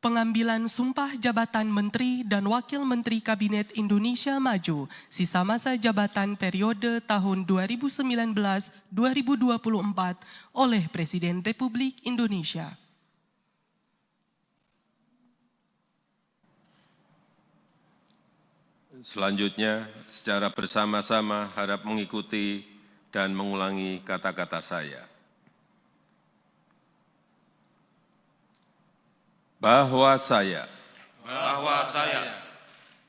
Pengambilan sumpah jabatan Menteri dan Wakil Menteri Kabinet Indonesia Maju sisa masa jabatan periode tahun 2019-2024 oleh Presiden Republik Indonesia. Selanjutnya, secara bersama-sama harap mengikuti dan mengulangi kata-kata saya. Bahwa saya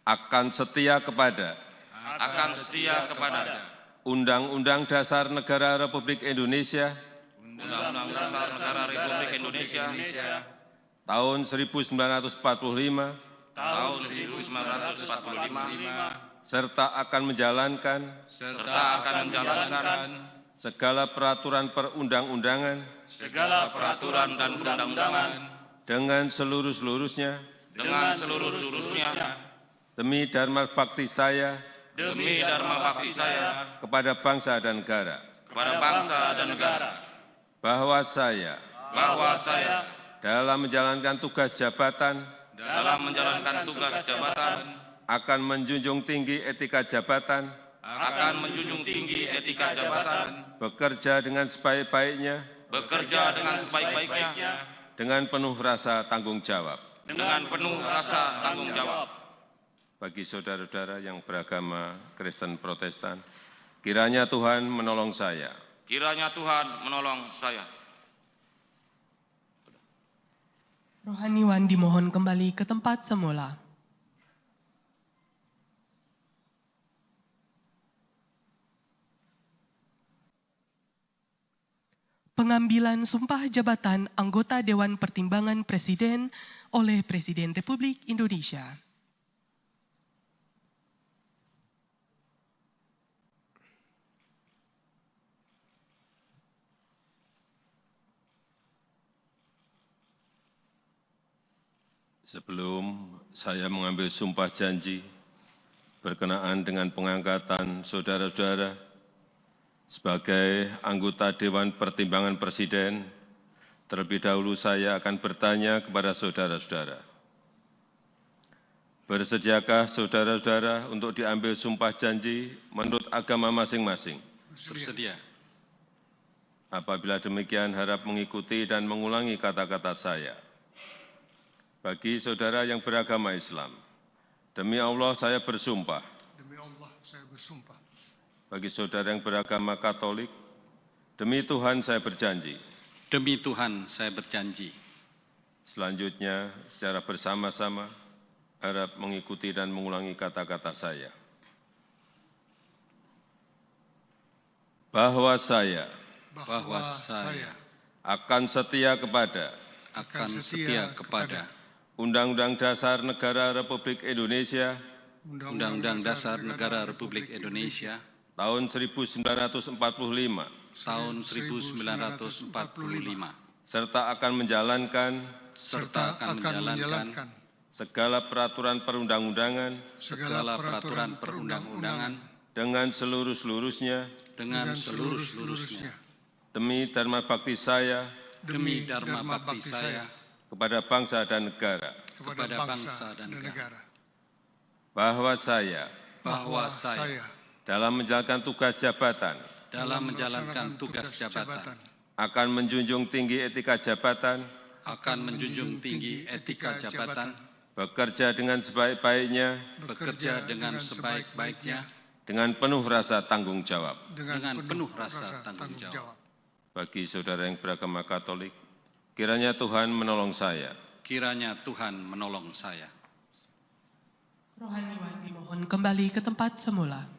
akan setia kepada Undang-Undang Dasar Negara Republik Indonesia tahun 1945 serta akan menjalankan segala peraturan perundang-undangan dengan seluruh-seluruhnya demi dharma bakti saya kepada bangsa dan negara. Bahwa saya dalam menjalankan tugas jabatan akan menjunjung tinggi etika jabatan, bekerja dengan sebaik-baiknya, dengan penuh rasa tanggung jawab. Bagi saudara-saudara yang beragama Kristen Protestan, kiranya Tuhan menolong saya. Rohaniwan dimohon kembali ke tempat semula. Pengambilan sumpah jabatan anggota Dewan Pertimbangan Presiden oleh Presiden Republik Indonesia. Sebelum saya mengambil sumpah janji berkenaan dengan pengangkatan saudara-saudara sebagai anggota Dewan Pertimbangan Presiden, terlebih dahulu saya akan bertanya kepada saudara-saudara. Bersediakah saudara-saudara untuk diambil sumpah janji menurut agama masing-masing? Bersedia. Apabila demikian, harap mengikuti dan mengulangi kata-kata saya. Bagi saudara yang beragama Islam, demi Allah saya bersumpah. Demi Allah saya bersumpah. Bagi saudara yang beragama Katolik, demi Tuhan saya berjanji. Demi Tuhan saya berjanji. Selanjutnya, secara bersama-sama, harap mengikuti dan mengulangi kata-kata saya. Bahwa saya akan setia kepada Undang-Undang Dasar Negara Republik Indonesia Undang-Undang Dasar Negara Republik Indonesia tahun 1945 serta akan menjalankan segala peraturan perundang-undangan dengan seluruh-seluruhnya demi dharma bakti saya kepada bangsa dan negara. Bahwa saya dalam menjalankan tugas jabatan akan menjunjung tinggi etika jabatan, bekerja dengan sebaik-baiknya, dengan penuh rasa tanggung jawab. Bagi saudara yang beragama Katolik, kiranya Tuhan menolong saya. Rohaniwan dimohon kembali ke tempat semula.